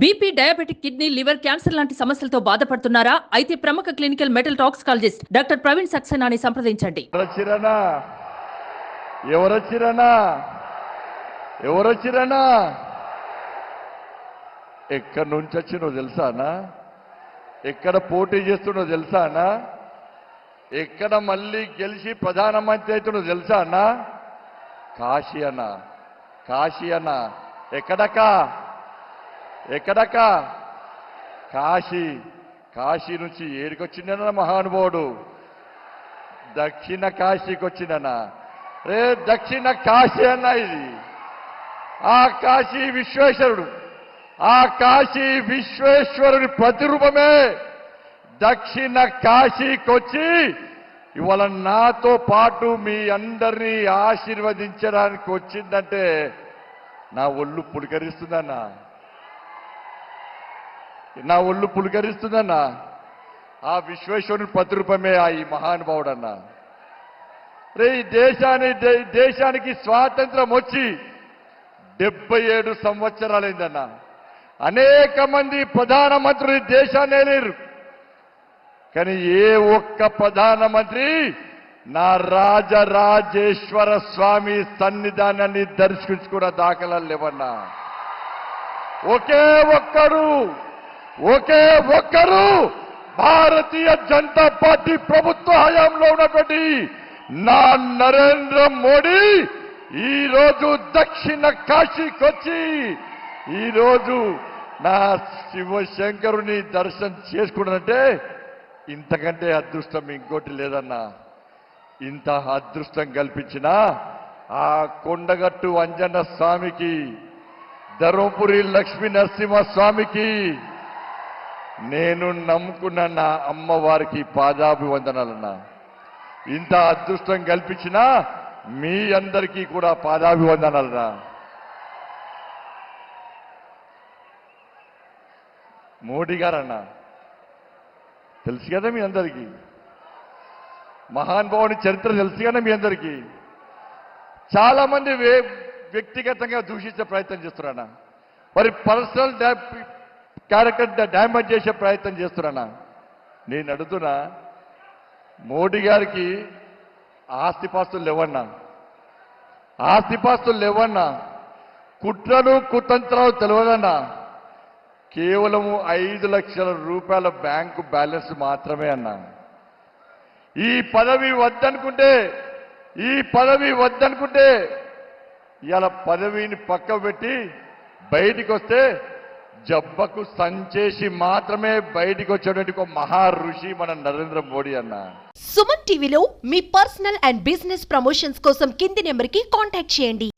BP, diabetic, kidney, liver, cancer లాంటి సమస్యలతో బాధపడుతున్నారా? అయితే ప్రముఖ clinical metal toxicologist doctor Praveen సక్సేనాని సంప్రదించండి. ఎవరొచ్చిరనా ఎక్కడి నుంచి వచ్చినో తెలుసానా? ఎక్కడ పోటీ చేస్తున్నో తెలుసానా? ఎక్కడ మళ్ళీ గెలిచి ప్రధానమంత్రి అవుతున్నో తెలుసానా? కాశీ అన్న ఎక్కడక కాశీ నుంచి ఏడికొచ్చిండనా మహానుభావుడు? దక్షిణ కాశీకి వచ్చిందనా? రే దక్షిణ కాశీ అన్న ఇది. ఆ కాశీ విశ్వేశ్వరుడి ప్రతిరూపమే దక్షిణ కాశీకొచ్చి ఇవాళ నాతో పాటు మీ అందరినీ ఆశీర్వదించడానికి వచ్చిందంటే నా ఒళ్ళు పులకరిస్తుందన్నా. ఆ విశ్వేశ్వరుని ప్రతిరూపమే ఈ మహానుభావుడన్నా. రే ఈ దేశానికి స్వాతంత్రం వచ్చి 77 సంవత్సరాలైందన్నా. అనేక మంది ప్రధానమంత్రులు దేశాన్ని లేరు, కానీ ఏ ఒక్క ప్రధానమంత్రి నా రాజరాజేశ్వర స్వామి సన్నిధానాన్ని దర్శించుకున్న దాఖలాలు లేవన్నా. ఒకే ఒక్కరు భారతీయ జనతా పార్టీ ప్రభుత్వ హయాంలో ఉన్నటువంటి నా నరేంద్ర మోడీ ఈ రోజు దక్షిణ కాశీకి వచ్చి ఈ రోజు నా శివశంకరుని దర్శనం చేసుకున్నానంటే ఇంతకంటే అదృష్టం ఇంకోటి లేదన్నా. ఇంత అదృష్టం కల్పించిన ఆ కొండగట్టు అంజన్న స్వామికి, ధర్మపురి లక్ష్మీ నరసింహ స్వామికి, నేను నమ్ముకున్న నా అమ్మవారికి పాదాభివందనాలన్నా. ఇంత అదృష్టం కల్పించిన మీ అందరికీ కూడా పాదాభివందనాలన్నా. మోడీ గారన్నా తెలుసు కదా మీ అందరికీ, మహానుభావుని చరిత్ర తెలుసు కదా మీ అందరికీ. చాలా మంది వ్యక్తిగతంగా దూషించే ప్రయత్నం చేస్తున్నారా, మరి పర్సనల్ క్యారెక్టర్ డ్యామేజ్ చేసే ప్రయత్నం చేస్తున్నానా? నేను అడుగుతున్నా, మోడీ గారికి ఆస్తిపాస్తులు లేవన్నా, కుట్రలు కుతంత్రాలు తెలియదన్నా. కేవలము 5 లక్షల రూపాయల బ్యాంకు బ్యాలెన్స్ మాత్రమే అన్నా. ఈ పదవి వద్దనుకుంటే ఇవాళ పదవిని పక్క పెట్టి బయటికి వస్తే జబ్బకు సంచేసి మాత్రమే బయటికి వచ్చేటువంటి ఒక మహా ఋషి మన నరేంద్ర మోడీ అన్న. సుమన్ టీవీలో మీ పర్సనల్ అండ్ బిజినెస్ ప్రమోషన్స్ కోసం కింది నెంబర్కి కాంటాక్ట్ చేయండి.